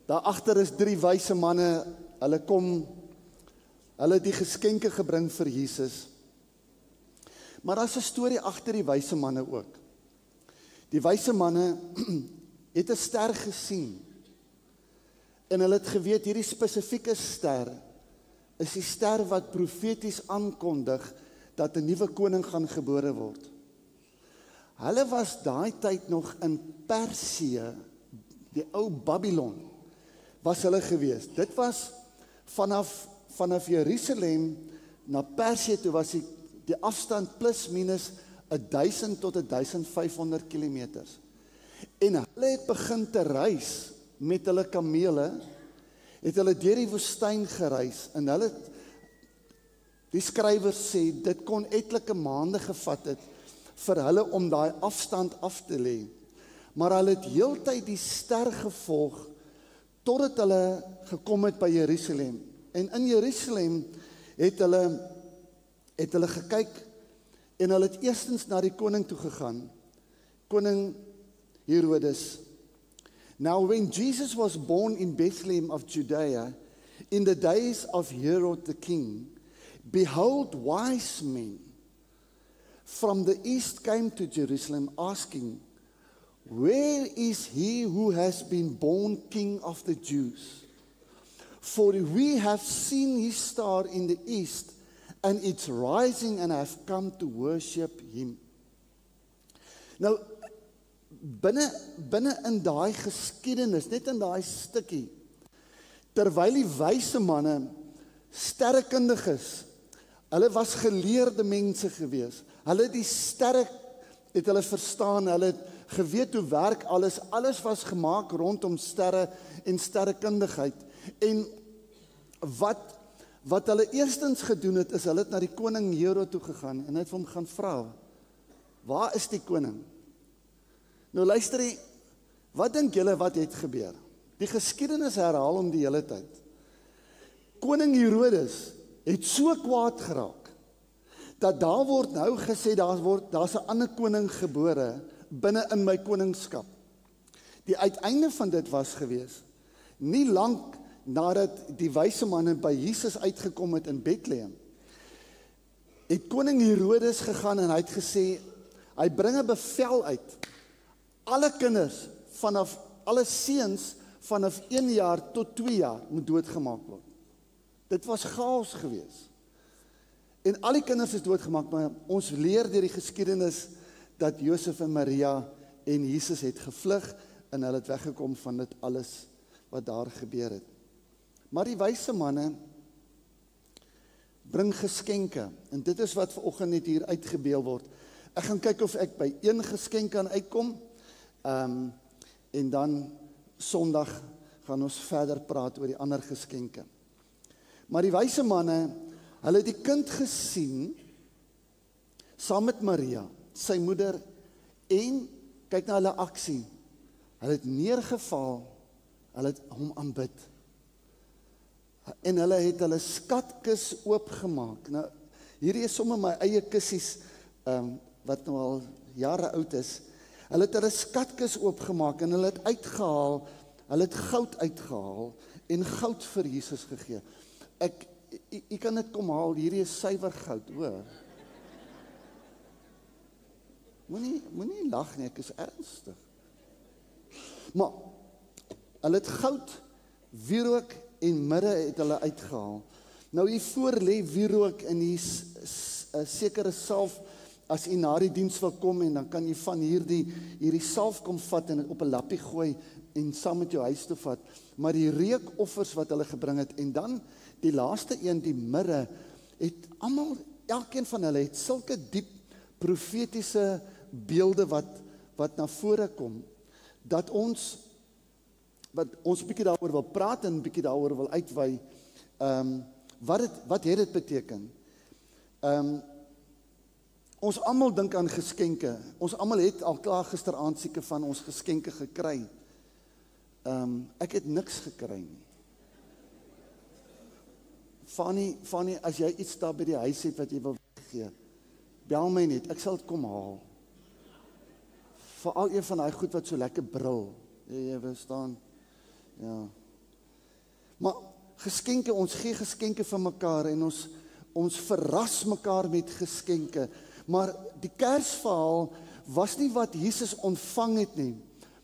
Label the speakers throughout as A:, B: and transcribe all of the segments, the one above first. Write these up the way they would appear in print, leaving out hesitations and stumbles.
A: Daar agter is 3 wyse manne, hulle het die geskenke gebring vir Jesus. Maar daar's 'n storie agter die wyse manne ook. Die wyse manne het 'n ster gesien, en hulle het geweet, hierdie spesifieke ster, is die ster wat profeties aankondig, dat 'n nuwe koning gaan gebore word. Hulle was daai tyd nog in Persië, die ou Babylon, was hulle gewees. Dit was vanaf Jerusalem na Persië toe was die afstand plus minus 1000 tot 1500 kilometers. En hulle het begin te reis met hulle kamele, het hulle deur die woestyn gereis, en die skrywers sê, dit kon etlike maande gevat het, vir hulle om daai afstand af te lê. Maar hulle het heeltyd die ster gevolg, totdat hulle gekom het by Jerusalem. En in Jerusalem het hulle gekyk, en hulle het eerstens na die koning toe gegaan, koning Herodes. Now when Jesus was born in Bethlehem of Judea, in the days of Herod the king, behold, wise men from the east came to Jerusalem, asking, where is he who has been born King of the Jews? For we have seen his star in the east, and it's rising, and have come to worship him. Nou, binne in daai geskiedenis, net in daai stukkie, terwyl die wyse manne sterrekundiges, hulle was geleerde mense gewees, hulle die sterre het hulle verstaan, hulle het geweet hoe werk alles was gemaak rondom sterre en sterrekundigheid. En wat hulle eerstens gedoen het, is hulle het na die koning Herod toe gegaan, en hy het vir hom gaan vra, waar is die koning? Nou luister jy, wat dink julle wat het gebeur? Die geskiedenis herhaal om die hele tyd. Koning Herodes het so kwaad geraak, dat daar word nou gesê, daar's 'n ander koning gebore, binne in my koningskap. Die uiteinde van dit was gewees, nie lank nadat die wyse manne by Jesus uitgekom het in Bethlehem, het koning Herodes gegaan en hy het gesê, hy bring 'n bevel uit, alle kinders, alle seuns, vanaf 1 jaar tot 2 jaar, moet doodgemaak word. Dit was chaos gewees. En al die kinders is doodgemaak, maar ons leer deur die geskiedenis, dat Josef en Maria en Jesus het gevlug, en hulle het weggekom van dit alles, wat daar gebeur het. Maar die wyse manne, bring geskenke, en dit is wat vanoggend net hier uitgebeel word. Ek gaan kyk of ek by een geskenk kan uitkom, en dan Sondag gaan ons verder praat oor die ander geskenke. Maar die wyse manne, hulle het die kind gesien, saam met Maria, sy moeder, en kyk na hulle aksie, hulle het neergeval, hulle het hom aanbid, en hulle het hulle skatkis oopgemaak. Nou, hierdie is sommer my eie kissies, wat nou al jare oud is. Hulle het hulle skatkis oopgemaak, en hulle het uitgehaal, hulle het goud uitgehaal, en goud vir Jesus gegee. Jy kan dit kom haal, hierdie is suiwer goud, hoor. Moenie lag nie, ek is ernstig. Maar, hulle het goud, wierook en mirre het hulle uitgehaal. Nou hiervoor lê wierook in die sekere salf, as jy na die diens wil kom, en dan kan jy van hierdie salf kom vat, en het op 'n lappie gooi, en saam met jou huis toe vat. Maar die reukoffers wat hulle gebring het, en dan die laaste een, die mirre, het almal, elkeen van hulle, het sulke diep profetiese beelde wat na vore kom, dat ons bietjie daaroor wil praat, en bietjie daaroor wil uitwy, wat het dit beteken? Ons almal dink aan geskenke, ons almal het al klaar gisteraand seker van ons geskenke gekry. Ek het niks gekry nie. Fanny, as jy iets daar by die huis het wat jy wil gee, bel my net, ek sal dit kom haal. Veral een van die goed wat so lekker brul, jy verstaan, ja, Maar geskenke, ons gee geskenke vir mekaar en ons verras mekaar met geskenke. Maar die Kersverhaal was nie wat Jesus ontvang het nie,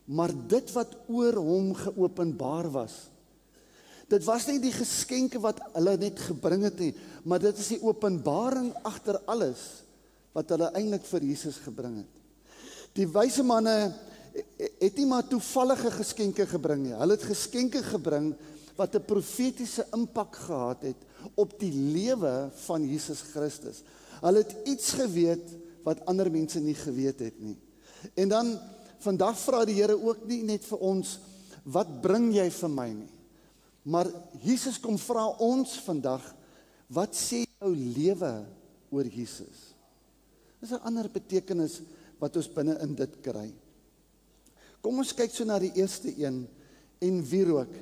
A: maar dit wat oor hom geopenbaar was. Dit was nie die geskenke wat hulle net gebring het nie, maar dit is die openbaring agter alles wat hulle eintlik vir Jesus gebring het. Die wyse manne het nie maar toevallige geskenke gebring nie. Hulle het geskenke gebring wat 'n profetiese impak gehad het op die lewe van Jesus Christus. Hulle het iets geweet wat ander mense nie geweet het nie. En dan vandag vra die Here ook nie net vir ons, wat bring jy vir my nie? Maar Jesus kom vra ons vandag, wat sê jou lewe oor Jesus? Dis 'n ander betekenis wat ons binne in dit kry. Kom ons kyk so na die eerste een, en wierook.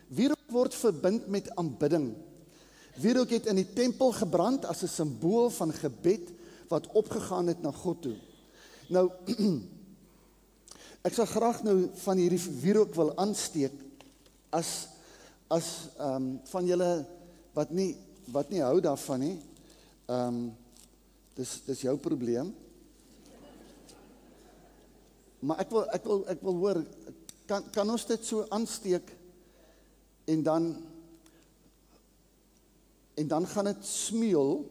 A: Wierook word verbind met aanbidding. Wierook het in die tempel gebrand as 'n simbool van gebed wat opgegaan het na God toe. Nou, ek sal graag nou van hierdie wierook wil aansteek as van julle wat nie hou daarvan nie. Dis jou probleem. Maar ek wil hoor, kan ons dit so aansteek en dan gaan dit smeul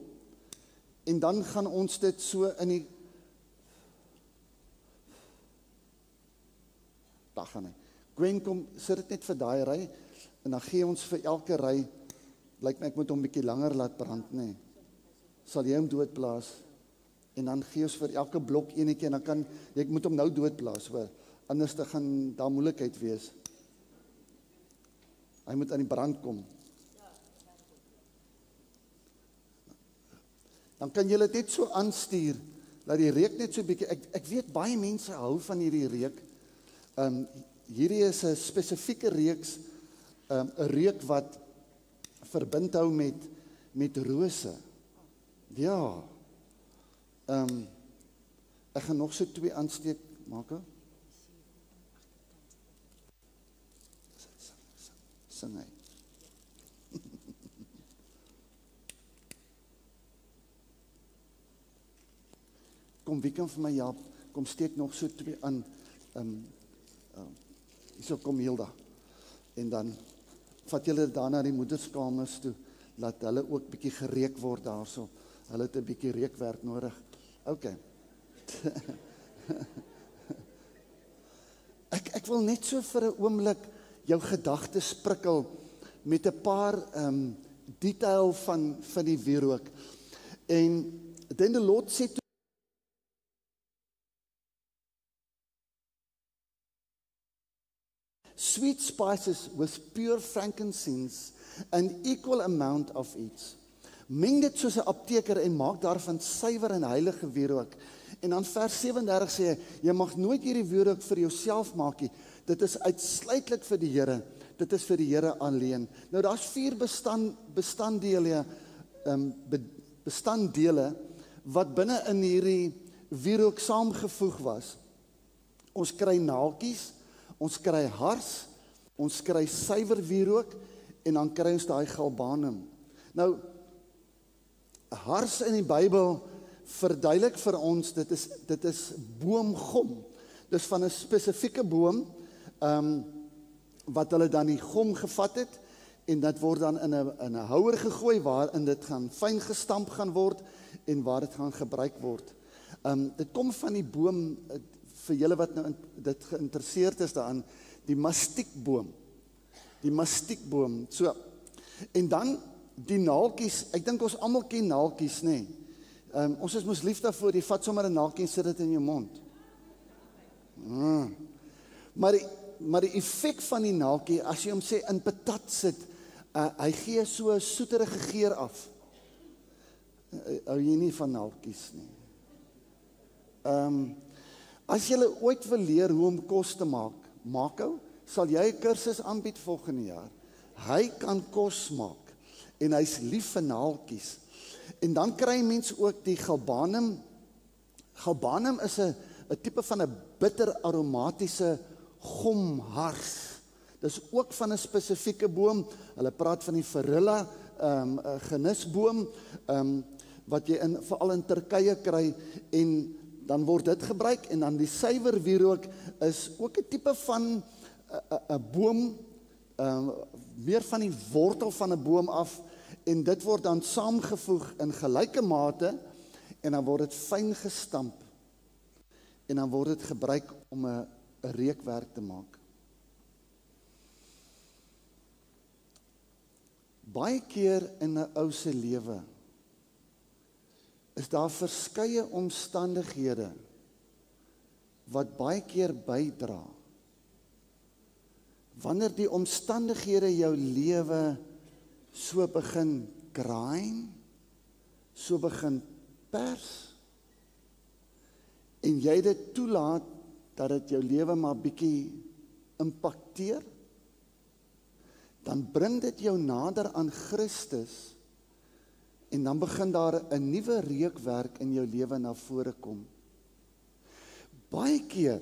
A: en dan gaan ons dit so in die daar gaan hy. Gwen, kom, sit dit net vir daai ry en dan gee ons vir elke ry, lyk my ek moet hom 'n bietjie langer laat brand, nê. Sal jy hom doodblaas en dan gee ons vir elke blok enetjie en dan kan jy moet hom nou doodblaas, hoor. Anders dan gaan daar moeilikheid wees. Hy moet aan die brand kom. Dan kan jy dit net so aanstuur, dat die reuk net so bietjie, ek weet baie mense hou van hierdie reuk. Hierdie is 'n spesifieke reeks, 'n reuk wat verbind hou met rose. Ja. Ek gaan nog so 2 aansteek maak. Sing hy. Kom, wie kan vir my help? Kom, steek nog so 2 aan. Hierso kom Hilda. En dan vat julle daar na die moederskamers toe, laat hulle ook bietjie gereek word daarso. Hulle het 'n bietjie reekwerk nodig. OK. Ek wil net so vir 'n oomblik jou gedagtes prikkel met 'n paar detail van die wierook. En then the Lord said to sweet spices with pure frankincense, an equal amount of each. Meng dit soos 'n apteker en maak daarvan suiwer en heilige wierook. En dan vers 37 sê, jy mag nooit hierdie wierook vir jouself maak nie. Dit is uitsluitlik vir die Here. Dit is vir die Here alleen. Nou daar's 4 bestanddele wat binne in hierdie wierook saamgevoeg was. Ons kry naaltjies, ons kry hars, ons kry suiwer wierook en dan kry ons daai galbanum. Nou hars in die Bybel verduidelik vir ons, dit is boomgom. Dus van 'n spesifieke boom, wat hulle dan die gom gevat het, en dit word dan in 'n houer gegooi, waarin dit gaan fyn gestamp gaan word, en waar dit gaan gebruik word. Dit kom van die boom, vir julle wat nou dit geïnteresseerd is daaraan, die mastiekboom. Die mastiekboom, so. En dan die naaltjies, ek dink ons almal ken naaltjies, nê. Ons is mos lief daarvoor, jy vat sommer 'n naaltjie en sit dit in jou mond. Maar die effek van die naaltjie, as jy hom sê in patat sit, hy gee so 'n soeterige geur af. Hou jy nie van naaltjies nie. As jy ooit wil leer hoe om kos te maak, Mako, sal jy 'n kursus aanbied volgende jaar. Hy kan kos maak en hy's lief vir naaltjies. En dan kry mens ook die galbanum. Galbanum is 'n tipe van 'n bitter aromatiese gomhars. dis ook van 'n spesifieke boom. Hulle praat van die Varilla genisboom, wat jy veral in Turkye kry, en dan word dit gebruik, en dan die suiwer wierook is ook 'n tipe van 'n boom, meer van die wortel van 'n boom af, en dit word dan saamgevoeg in gelyke mate, en dan word dit fyn gestamp, en dan word dit gebruik om 'n reukwerk te maak. Baie keer in 'n ou se lewe is daar verskeie omstandighede wat baie keer bydra. Wanneer die omstandighede jou lewe so begin kraai, so begin pers, en jy dit toelaat dat dit jou lewe maar bietjie impakteer, dan bring dit jou nader aan Christus, en dan begin daar 'n nuwe reukwerk in jou lewe na vore kom. Baie keer,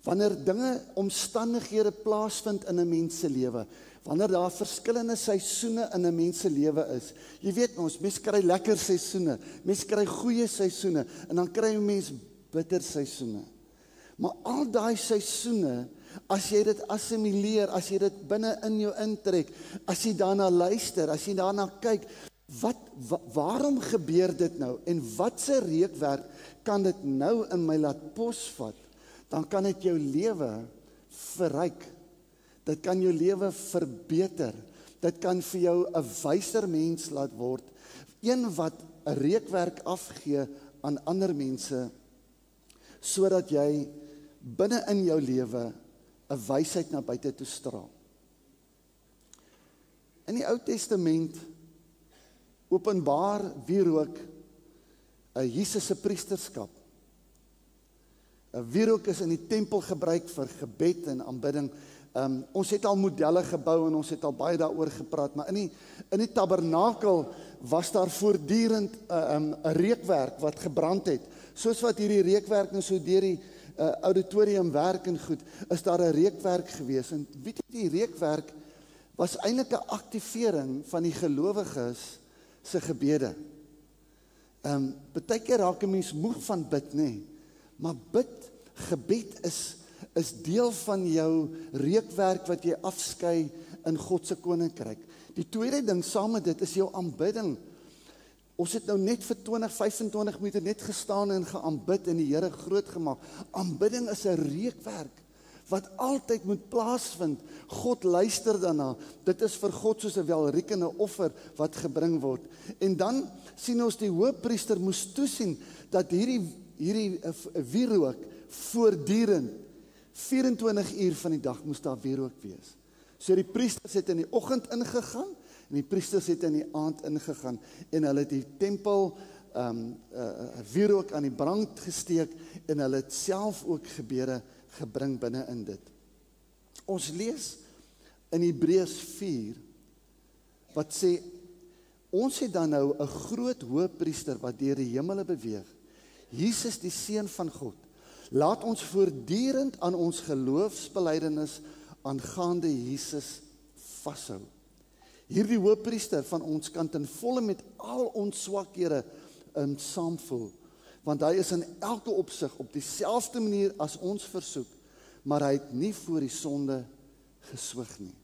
A: wanneer omstandighede plaasvind in 'n mens se lewe, wanneer daar verskillende seisoene in 'n mens se lewe is, jy weet ons, mens kry lekker seisoene, mens kry goeie seisoene, en dan kry jy mens bitter seisoene. Maar al daai seisoene, as jy dit assimileer, as jy dit binne in jou intrek, as jy daarna luister, as jy daarna kyk, waarom gebeur dit nou, en wat se reukwerk kan dit nou in my laat posvat, dan kan dit jou lewe verryk, dit kan jou lewe verbeter, dit kan vir jou 'n wyser mens laat word, een wat 'n reukwerk afgee aan ander mense, sodat jy binne in jou lewe 'n wysheid na buite toe straal. In die Ou Testament openbaar wierook 'n Jesus se priesterskap. 'n Wierook is in die tempel gebruik vir gebed en aanbidding. Ons het al modelle gebou en ons het al baie daaroor gepraat, maar in die tabernakel was daar voortdurend 'n reukwerk wat gebrand het. Soos wat hierdie reukwerk nou so deur die auditorium werk en goed, is daar 'n reukwerk gewees. En weet jy, die reukwerk was eintlik 'n aktivering van die gelowiges se gebede. Partykeer raak 'n mens moeg van bid, nê? Maar gebed is deel van jou reukwerk wat jy afskei in God se koninkryk. Die tweede ding saam met dit is jou aanbidding. Ons het nou net vir 20-25 minute net gestaan en geaanbid en die Here groot gemaak. Aanbidding is 'n reukwerk wat altyd moet plaasvind. God luister daarna. Dit is vir God soos 'n welriekende offer wat gebring word. En dan sien ons die hoëpriester moes toesien dat hierdie wierook voortdurend 24 uur van die dag moes daar wierook wees. So die priesters het in die oggend ingegaan en die priesters het in die aand ingegaan en hulle het die tempel wierook aan die brand gesteek en hulle het self ook gebede gebring binne in dit. Ons lees in Hebreërs 4 wat sê, ons het dan nou 'n groot hoëpriester wat deur die hemele beweeg, Jesus die Seun van God. Laat ons voortdurend aan ons geloofsbelydenis aangaande Jesus vashou. Hierdie hoëpriester van ons kan ten volle met al ons swakhede saamvoel, want hy is in elke opsig op dieselfde manier as ons versoek, maar hy het nie voor die sonde geswyg nie.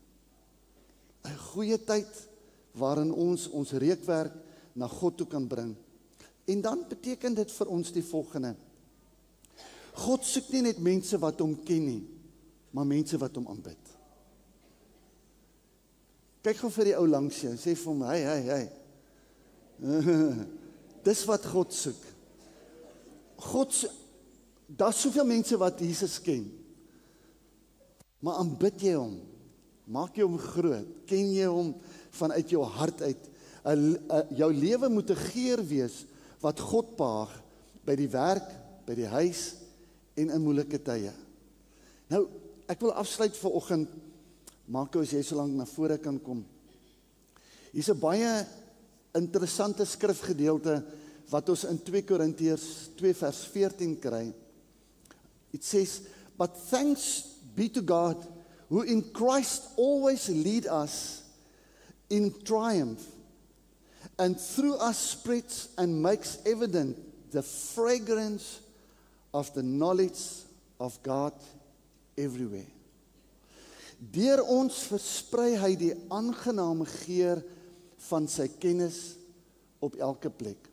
A: 'n goeie tyd waarin ons reukwerk na God toe kan bring. En dan beteken dit vir ons die volgende: God soek nie net mense wat hom ken nie, maar mense wat hom aanbid. Kyk gou vir die ou langs jou en sê vir hom, hey. Dis wat God soek. Daar's soveel mense wat Jesus ken, maar aanbid jy hom? Maak jy hom groot? Ken jy hom vanuit jou hart uit? Jou lewe moet 'n geur wees wat God behaag by die werk, by die huis en in moeilike tye. Nou, ek wil afsluit vanoggend. Maak as jy so lank na vore kan kom. Hier's 'n baie interessante skrifgedeelte wat ons in 2 Korintiërs 2 vers 14 kry. It says, "But thanks be to God who in Christ always lead us in triumph, and through us spreads and makes evident the fragrance of the knowledge of God everywhere. Deur ons versprei hy die aangename geur van sy kennis op elke plek.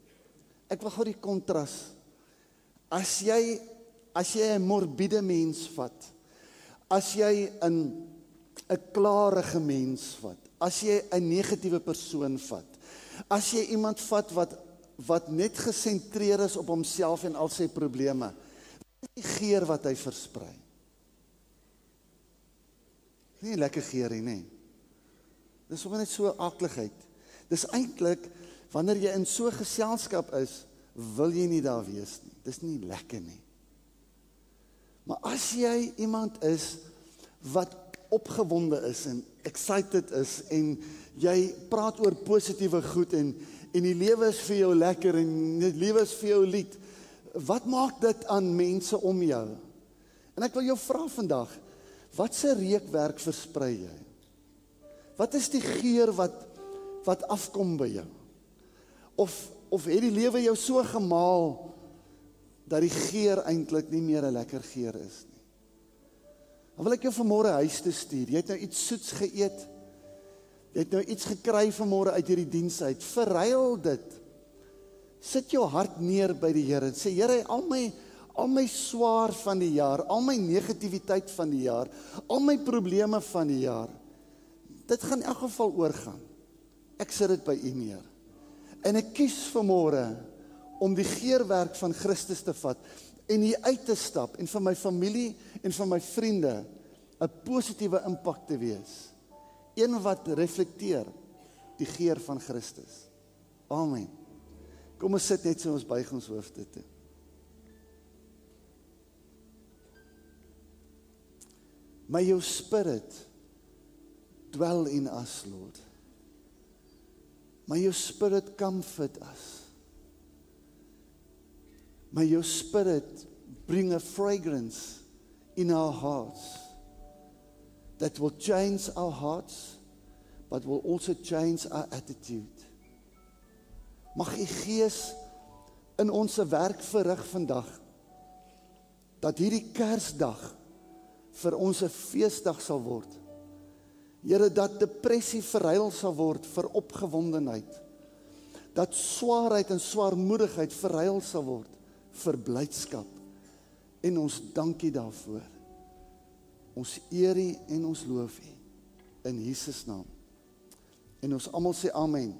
A: Ek wil gou die kontras. As jy 'n morbiede mens vat, as jy 'n klarige mens vat, as jy 'n negatiewe persoon vat, as jy iemand vat wat net gesentreer is op homself en al sy probleme, wat is die geur wat hy versprei? Nie lekker geur nie, nee. Dis sommer net so akligheid. Dis eintlik, wanneer jy in so geselskap is, wil jy nie daar wees nie. Dis nie lekker nie. Maar as jy iemand is wat opgewonde is en excited is en jy praat oor positiewe goed en die lewe is vir jou lekker en die lewe is vir jou lied, wat maak dit aan mense om jou? En ek wil jou vra vandag, wat se reukwerk versprei jy? Wat is die geur wat afkom by jou? Of het die lewe jou so gemaal dat die geur eintlik nie meer 'n lekker geur is nie? Dan wil ek jou vanmôre huis toe stuur. Jy het nou iets soets geëet. Jy het nou iets gekry vanmôre uit hierdie diens uit. Verruil dit. Sit jou hart neer by die Here en sê, Here, al my swaar van die jaar, al my negativiteit van die jaar, al my probleme van die jaar, dit gaan in elk geval oorgaan. Ek sit dit by U neer. En ek kies vanmôre om die geurwerk van Christus te vat en hier uit te stap en vir my familie en vir my vriende 'n positiewe impak te wees. Een wat reflekteer die geur van Christus. Amen. Kom ons sit net so, ons buig ons hoofde toe. May your spirit dwell in us, Lord. May your spirit comfort us. May your spirit bring a fragrance in our hearts that will change our hearts, but will also change our attitude. Mag U Gees in ons werk verrig vandag, dat hierdie Kersdag vir ons 'n feesdag sal word. Here, dat depressie verruil sal word vir opgewondenheid. Dat swaarheid en swaarmoedigheid verruil sal word vir blydskap. En ons dankie daarvoor. Ons eer U en ons loof U in Jesus naam. En ons almal sê amen.